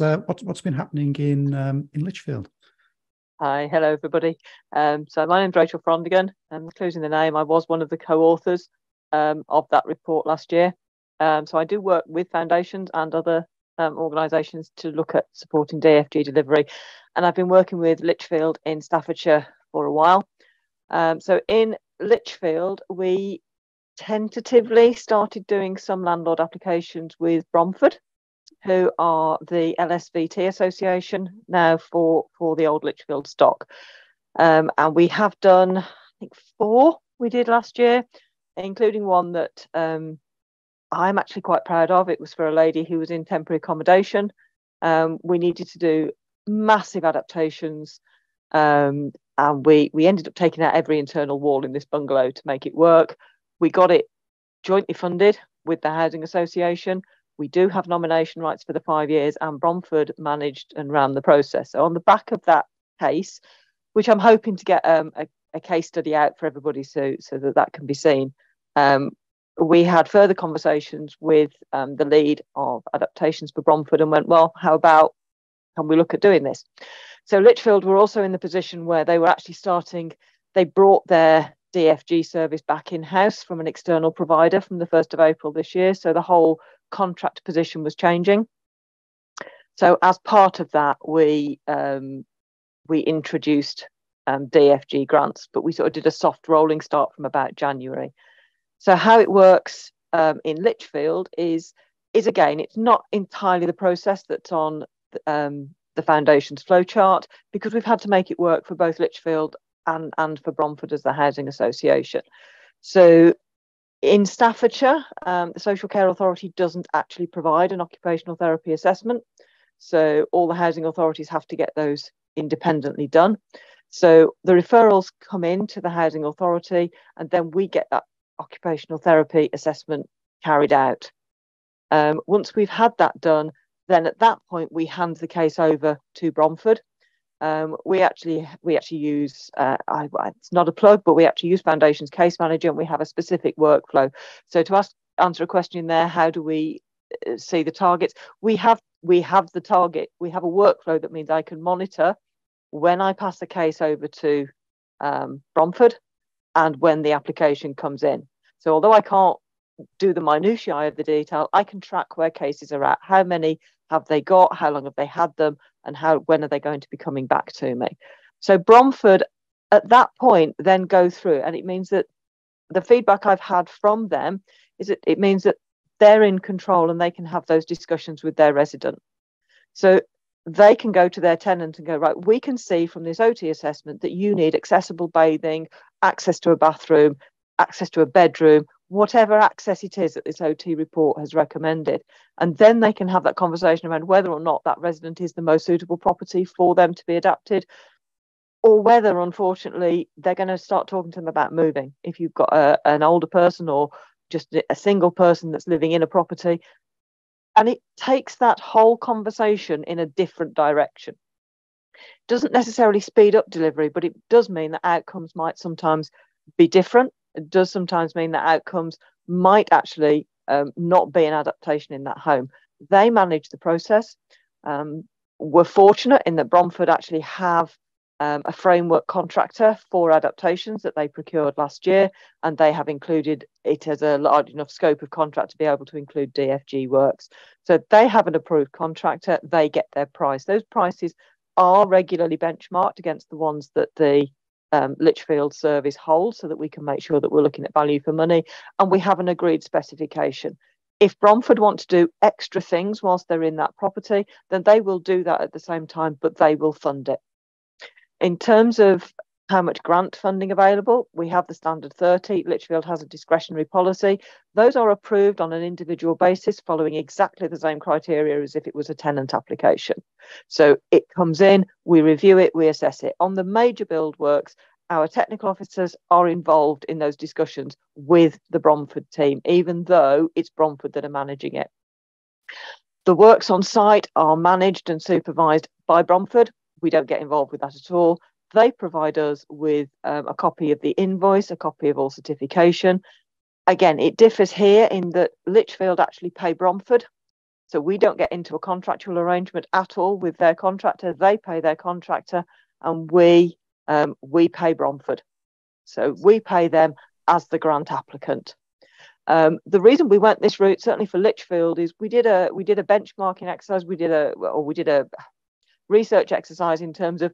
what's been happening in Lichfield? Hi, hello everybody. So my name's Rachel Frondigoun, and including the name, I was one of the co-authors of that report last year. So I do work with foundations and other organisations to look at supporting DFG delivery, and I've been working with Lichfield in Staffordshire for a while. So in Lichfield, we tentatively started doing some landlord applications with Bromford, who are the LSVT association now for the old Lichfield stock. And we have done, I think, 4 we did last year, including one that I'm actually quite proud of. It was for a lady who was in temporary accommodation. We needed to do massive adaptations, and we ended up taking out every internal wall in this bungalow to make it work. We got it jointly funded with the Housing Association. We do have nomination rights for the 5 years, and Bromford managed and ran the process. So on the back of that case, which I'm hoping to get a case study out for everybody so that can be seen, we had further conversations with the lead of Adaptations for Bromford and went, well, how about, can we look at doing this? So Lichfield were also in the position where they were actually they brought their DFG service back in-house from an external provider from the 1st of April this year. So the whole contract position was changing. So as part of that, we introduced DFG grants, but we sort of did a soft rolling start from about January. So how it works in Lichfield is again, it's not entirely the process that's on the foundation's flowchart, because we've had to make it work for both Lichfield and for Bromford as the housing association. So in Staffordshire, the Social Care Authority doesn't actually provide an occupational therapy assessment. So all the housing authorities have to get those independently done. So the referrals come in to the housing authority, and then we get that occupational therapy assessment carried out. Once we've had that done, then at that point we hand the case over to Bromford. We actually use, it's not a plug, but we actually use Foundation's Case Manager, and we have a specific workflow. So to answer a question there, how do we see the targets? We have the target. We have a workflow that means I can monitor when I pass the case over to Bromford and when the application comes in. So although I can't do the minutiae of the detail, I can track where cases are at, how many have they got, how long have they had them, and when are they going to be coming back to me. So Bromford at that point then go through, and it means that the feedback I've had from them is that it means that they're in control and they can have those discussions with their resident. So they can go to their tenant and go, right, we can see from this OT assessment that you need accessible bathing, access to a bathroom, access to a bedroom, whatever access it is that this OT report has recommended. And then they can have that conversation around whether or not that resident is the most suitable property for them to be adapted, or whether, unfortunately, they're going to start talking to them about moving. If you've got an older person or just a single person that's living in a property, and it takes that whole conversation in a different direction. It doesn't necessarily speed up delivery, but it does mean that outcomes might sometimes be different. It does sometimes mean that outcomes might actually not be an adaptation in that home. They manage the process. We're fortunate in that Bromford actually have a framework contractor for adaptations that they procured last year, and they have included it as a large enough scope of contract to be able to include DFG works. So they have an approved contractor, they get their price. Those prices are regularly benchmarked against the ones that the Lichfield service holds, so that we can make sure that we're looking at value for money, and we have an agreed specification. If Bromford want to do extra things whilst they're in that property, then they will do that at the same time, but they will fund it. In terms of how much grant funding available, we have the standard 30. Lichfield has a discretionary policy. Those are approved on an individual basis, following exactly the same criteria as if it was a tenant application. So it comes in, we review it, we assess it. On the major build works, our technical officers are involved in those discussions with the Bromford team, even though it's Bromford that are managing it. The works on site are managed and supervised by Bromford. We don't get involved with that at all. They provide us with a copy of the invoice, a copy of all certification. Again, it differs here in that Lichfield actually pay Bromford. So we don't get into a contractual arrangement at all with their contractor. They pay their contractor, and we pay Bromford. So we pay them as the grant applicant. The reason we went this route, certainly for Lichfield, is we did a benchmarking exercise. We did a research exercise in terms of,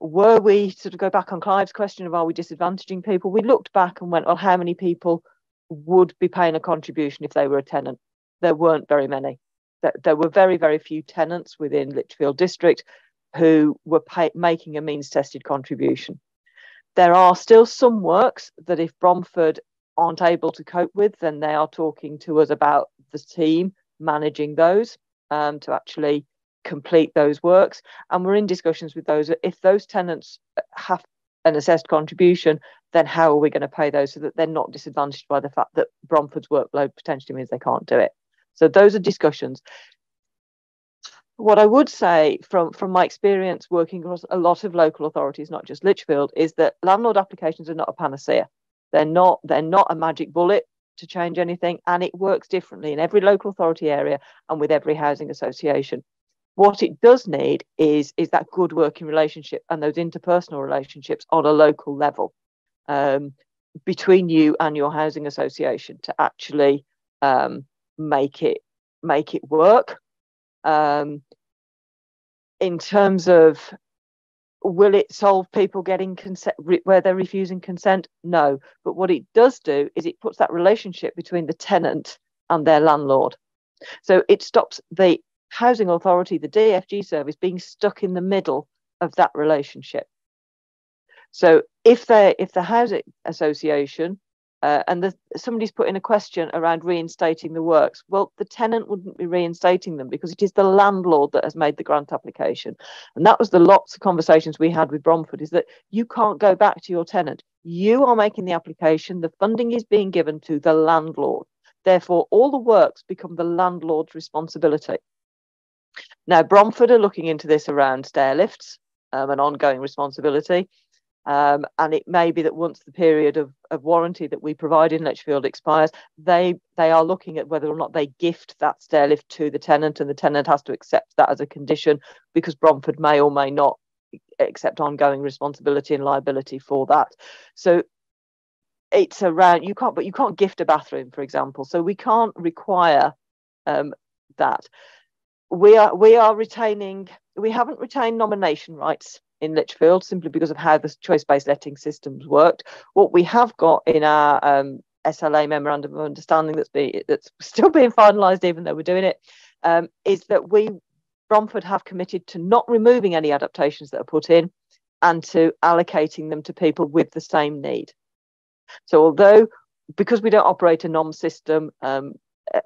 were we, sort of go back on Clive's question of, are we disadvantaging people? We looked back and went, well, how many people would be paying a contribution if they were a tenant? There weren't very many. There were very, very few tenants within Lichfield district who were making a means tested contribution. There are still some works that if Bromford aren't able to cope with, then they are talking to us about the team managing those to actually complete those works. And we're in discussions with those. If those tenants have an assessed contribution, then how are we going to pay those so that they're not disadvantaged by the fact that Bromford's workload potentially means they can't do it? So those are discussions. What I would say from my experience working across a lot of local authorities, not just Lichfield, is that landlord applications are not a panacea. They're not a magic bullet to change anything, and it works differently in every local authority area and with every housing association. What it does need is that good working relationship and those interpersonal relationships on a local level between you and your housing association to actually make it work. In terms of, will it solve people getting consent where they're refusing consent? No. But what it does do is it puts that relationship between the tenant and their landlord. So it stops the housing authority, the DFG service, being stuck in the middle of that relationship. So if the housing association and somebody's put in a question around reinstating the works, well, the tenant wouldn't be reinstating them because it is the landlord that has made the grant application. And that was the lots of conversations we had with Bromford, is that you can't go back to your tenant. You are making the application. The funding is being given to the landlord. Therefore, all the works become the landlord's responsibility. Now, Bromford are looking into this around stair lifts, an ongoing responsibility. And it may be that once the period of warranty that we provide in Lichfield expires, they are looking at whether or not they gift that stair lift to the tenant, and the tenant has to accept that as a condition, because Bromford may or may not accept ongoing responsibility and liability for that. So it's around, you can't gift a bathroom, for example. So we can't require that. We haven't retained nomination rights in Lichfield simply because of how the choice-based letting systems worked. What we have got in our SLA memorandum of understanding that's still being finalised, even though we're doing it, is that Bromford have committed to not removing any adaptations that are put in and to allocating them to people with the same need. So because we don't operate a NOM system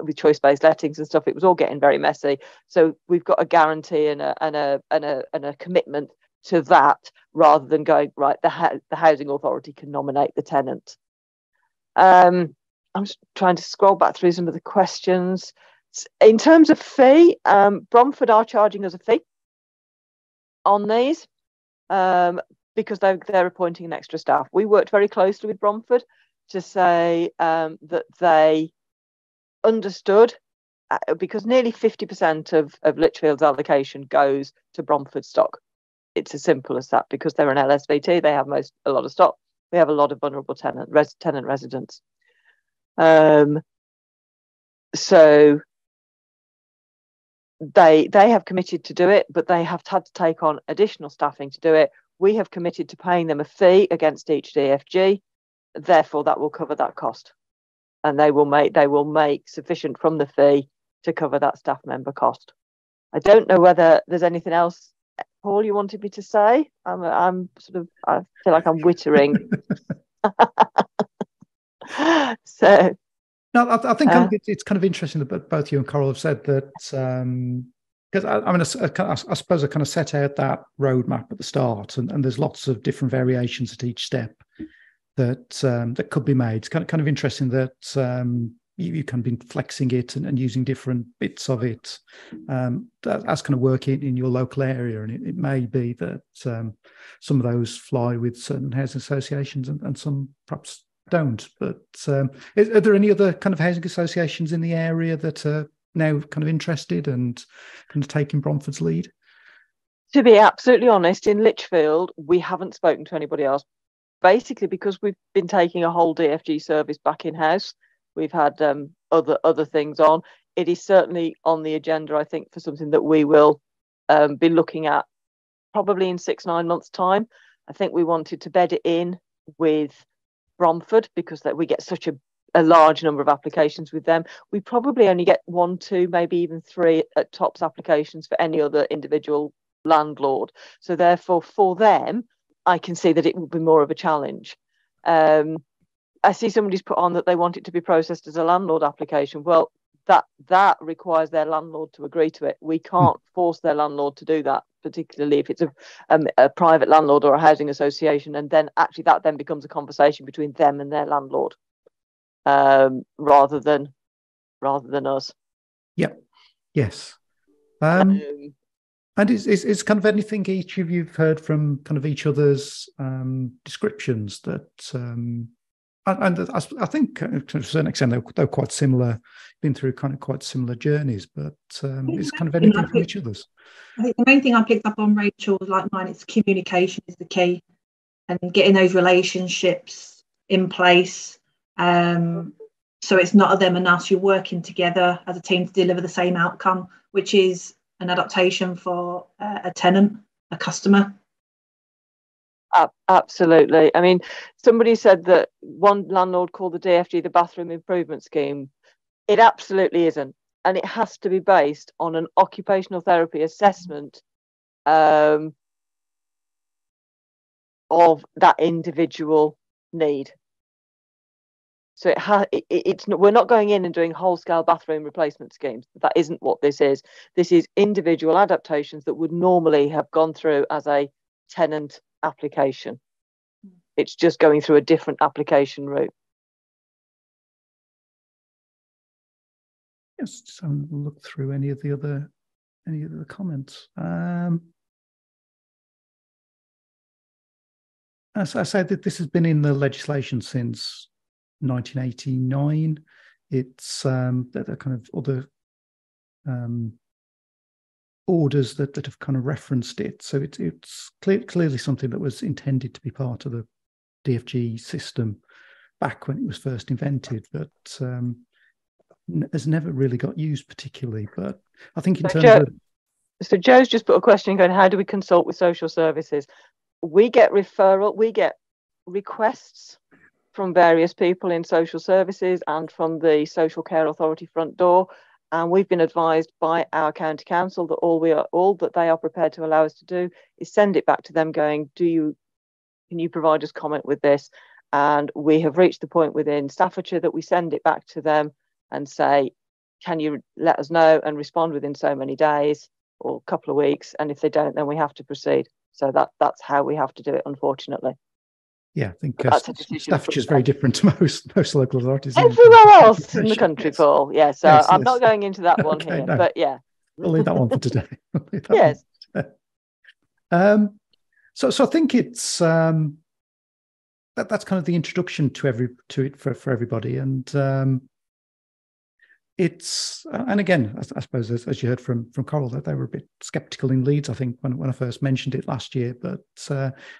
with choice-based lettings and stuff, it was all getting very messy. So we've got a guarantee and a commitment to that, rather than going, right, the housing authority can nominate the tenant. I'm just trying to scroll back through some of the questions. In terms of fee, Bromford are charging us a fee on these because they're appointing an extra staff. We worked very closely with Bromford to say that they understood, because nearly 50% of Lichfield's allocation goes to Bromford stock. It's as simple as that, because they're an LSVT, they have a lot of stock. We have a lot of vulnerable tenant residents. So they have committed to do it, but they have had to take on additional staffing to do it. We have committed to paying them a fee against each DFG. Therefore, that will cover that cost, and they will make sufficient from the fee to cover that staff member cost. I don't know whether there's anything else, Paul, you wanted me to say. I feel like I'm wittering. So no, I think it's kind of interesting that both you and Coral have said that, because I suppose I kind of set out that roadmap at the start, and there's lots of different variations at each step that could be made. It's kind of interesting that you kind of been flexing it and using different bits of it as kind of working in your local area, and it may be that some of those fly with certain housing associations and some perhaps don't. But are there any other kind of housing associations in the area that are now kind of interested and kind of taking Bromford's lead? To be absolutely honest, in Lichfield, we haven't spoken to anybody else, basically because we've been taking a whole DFG service back in-house. We've had other things on. It is certainly on the agenda, I think, for something that we will be looking at probably in 6-9 months' time. I think we wanted to bed it in with Bromford because that we get such a large number of applications with them. We probably only get 1, 2, maybe even 3 at tops applications for any other individual landlord. So therefore, for them, I can see that it will be more of a challenge. I see somebody's put on that they want it to be processed as a landlord application. Well, that requires their landlord to agree to it. We can't force their landlord to do that, particularly if it's a private landlord or a housing association, and then actually that then becomes a conversation between them and their landlord, rather than us. Yep. Yes. And is kind of anything each of you've heard from kind of each other's descriptions that and I think to a certain extent they're quite similar, been through kind of quite similar journeys, but it's kind of anything from each other's. I think the main thing I picked up on Rachel, like mine, it's communication is the key, and getting those relationships in place. So it's not a them and us. You're working together as a team to deliver the same outcome, which is an adaptation for a tenant, a customer. Absolutely. I mean, somebody said that one landlord called the DFG the bathroom improvement scheme. It absolutely isn't. And it has to be based on an occupational therapy assessment of that individual need. So we're not going in and doing whole-scale bathroom replacement schemes. That isn't what this is. This is individual adaptations that would normally have gone through as a tenant application. It's just going through a different application route. Yes, so look through any of the other comments. As I said, that this has been in the legislation since 1989. It's there are kind of other orders that have kind of referenced it. So it's clearly something that was intended to be part of the DFG system back when it was first invented, but has never really got used particularly. But I think in terms of... So Joe's just put a question going, how do we consult with social services? We get requests from various people in social services and from the Social Care Authority front door. And we've been advised by our county council that all that they are prepared to allow us to do is send it back to them going, can you provide us comment with this? And we have reached the point within Staffordshire that we send it back to them and say, can you let us know and respond within so many days or a couple of weeks? And if they don't, then we have to proceed. So that's how we have to do it, unfortunately. Yeah, I think Staffordshire is very different to most local authorities. Everywhere else in the country, yes. Paul. Yeah, so yes, I'm not going into that one here, no. But yeah. I'll leave that one for today. Yes. So I think it's that's kind of the introduction to it for everybody, and it's and again, I suppose as you heard from Coral, that they were a bit sceptical in Leeds, I think, when I first mentioned it last year. But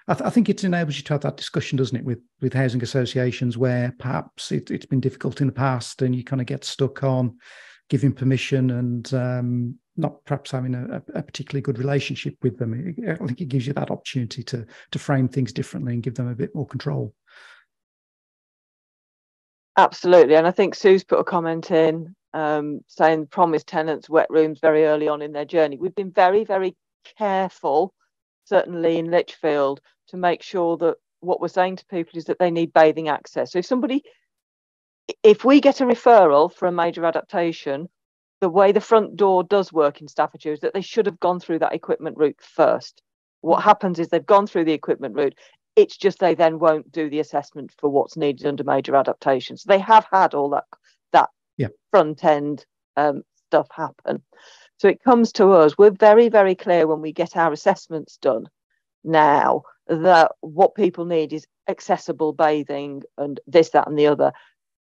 I think it enables you to have that discussion, doesn't it, with housing associations where perhaps it's been difficult in the past, and you kind of get stuck on giving permission and not perhaps having a particularly good relationship with them. I think it gives you that opportunity to frame things differently and give them a bit more control. Absolutely, and I think Sue's put a comment in saying promise tenants wet rooms very early on in their journey. We've been very, very careful, certainly in Lichfield, to make sure that what we're saying to people is that they need bathing access. So if we get a referral for a major adaptation, the way the front door does work in Staffordshire is that they should have gone through that equipment route first. What happens is they've gone through the equipment route. It's just they then won't do the assessment for what's needed under major adaptations. They have had all that front end stuff happen. So it comes to us. We're very, very clear when we get our assessments done now that what people need is accessible bathing and this, that, and the other.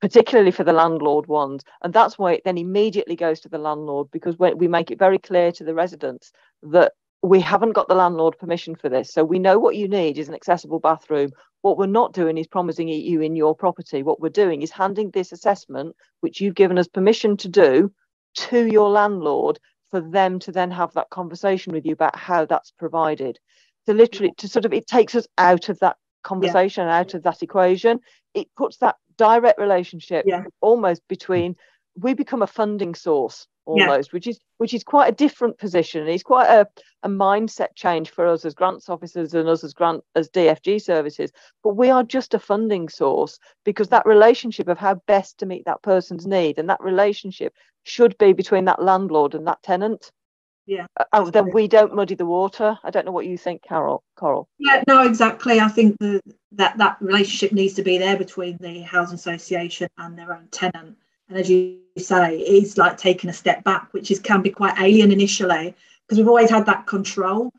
particularly for the landlord ones. And that's why it then immediately goes to the landlord, because we make it very clear to the residents that we haven't got the landlord permission for this. So we know what you need is an accessible bathroom. What we're not doing is promising it you in your property. What we're doing is handing this assessment, which you've given us permission to do, to your landlord for them to then have that conversation with you about how that's provided. So literally, to sort of, it takes us out of that conversation, out of that equation. It puts that direct relationship almost between, we become a funding source almost, which is quite a different position. It's quite a mindset change for us as grants officers and us as DFG services. But we are just a funding source, because that relationship of how best to meet that person's need, and that relationship should be between that landlord and that tenant. Then we don't muddy the water. I don't know what you think, Coral. Yeah, no, exactly. I think that relationship needs to be there between the housing association and their own tenant. And as you say, it's like taking a step back, which can be quite alien initially, because we've always had that control.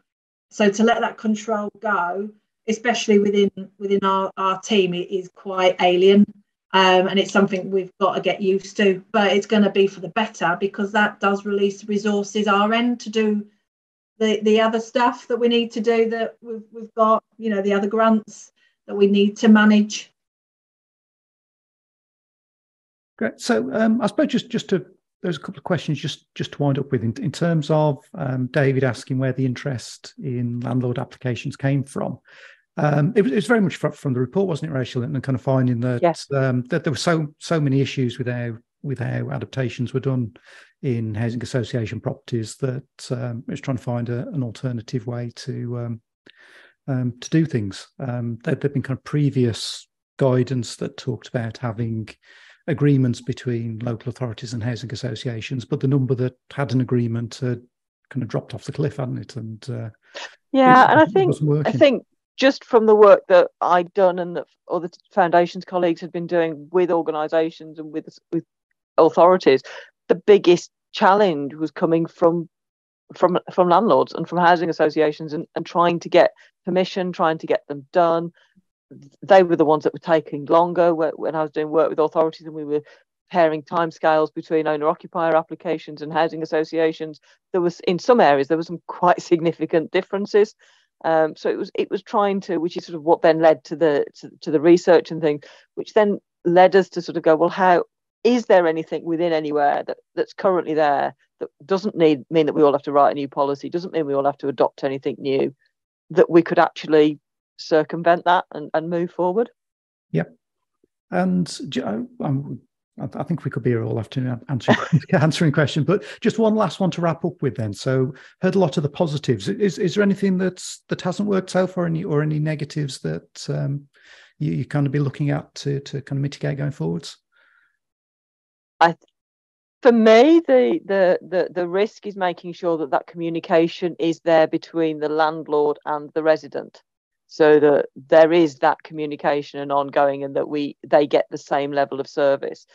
So to let that control go, especially within our team, it is quite alien. And it's something we've got to get used to, but it's going to be for the better, because that does release resources our end to do the other stuff that we need to do, that we've got, the other grants that we need to manage. Great. So I suppose just to, there's a couple of questions just to wind up with in terms of David asking where the interest in landlord applications came from. It was very much from the report, wasn't it, Rachel? And kind of finding that that there were so many issues with how adaptations were done in housing association properties that it was trying to find an alternative way to do things. There'd been kind of previous guidance that talked about having agreements between local authorities and housing associations, but the number that had an agreement had kind of dropped off the cliff, hadn't it? And I think just from the work that I'd done and that other foundations colleagues had been doing with organisations and with authorities, the biggest challenge was coming from landlords and from housing associations, and trying to get permission, trying to get them done. They were the ones that were taking longer. When I was doing work with authorities and we were pairing timescales between owner-occupier applications and housing associations, there was, in some areas, there were some quite significant differences. So it was trying to, which is sort of what then led to the research and things, which then led us to sort of go, well, how is there anything within anywhere that's currently there that doesn't mean that we all have to write a new policy, doesn't mean we all have to adopt anything new, that we could actually circumvent that and move forward. Yep. And I think we could be here all afternoon answering questions, but just one last one to wrap up with then. So heard a lot of the positives. Is there anything that hasn't worked so far, or any negatives that you kind of be looking at to kind of mitigate going forwards? For me, the risk is making sure that communication is there between the landlord and the resident, so that there is that communication and ongoing, and that they get the same level of service.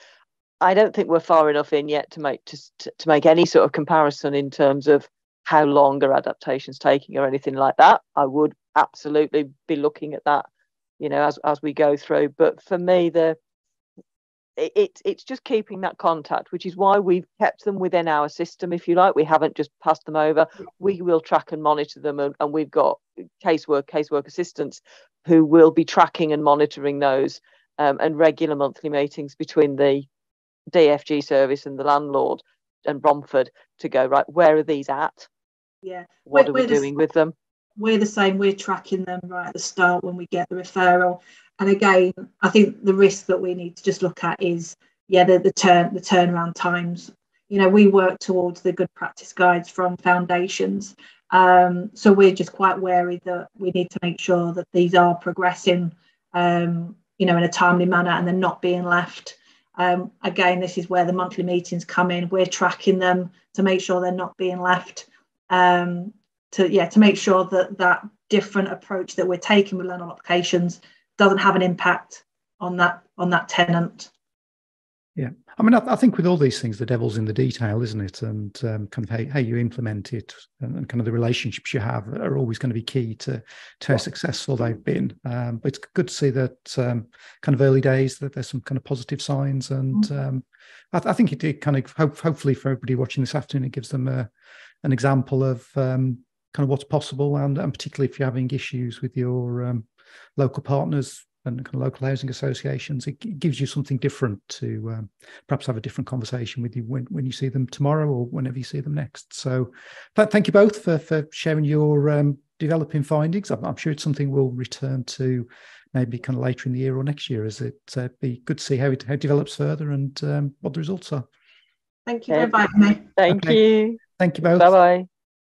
I don't think we're far enough in yet to make any sort of comparison in terms of how long are adaptations taking or anything like that. I would absolutely be looking at that, as we go through. But for me, it's just keeping that contact, which is why we've kept them within our system, if you like. We haven't just passed them over. We will track and monitor them, and we've got casework assistants who will be tracking and monitoring those, and regular monthly meetings between the DFG service and the landlord and Bromford to go, right, where are these at? What are we doing with them? We're the same. We're tracking them right at the start when we get the referral. And again, I think the risk that we need to just look at is, the turnaround times. We work towards the good practice guides from foundations. So we're just quite wary that we need to make sure that these are progressing, in a timely manner, and they're not being left. Again, this is where the monthly meetings come in. We're tracking them to make sure they're not being left. To make sure that different approach that we're taking with landlord applications doesn't have an impact on that tenant. Yeah, I mean, I think with all these things, the devil's in the detail, isn't it? And kind of how you implement it, and kind of the relationships you have are always going to be key to how successful they've been. But it's good to see that kind of early days that there's some kind of positive signs, and I think it did kind of hopefully for everybody watching this afternoon, it gives them an example of kind of what's possible, and particularly if you're having issues with your local partners and kind of local housing associations, it gives you something different to perhaps have a different conversation with you when you see them tomorrow or whenever you see them next. So thank you both for sharing your developing findings. I'm sure it's something we'll return to maybe kind of later in the year or next year, as it be good to see how it develops further and what the results are. Thank you for inviting me. Thank you. Thank you both. Bye-bye.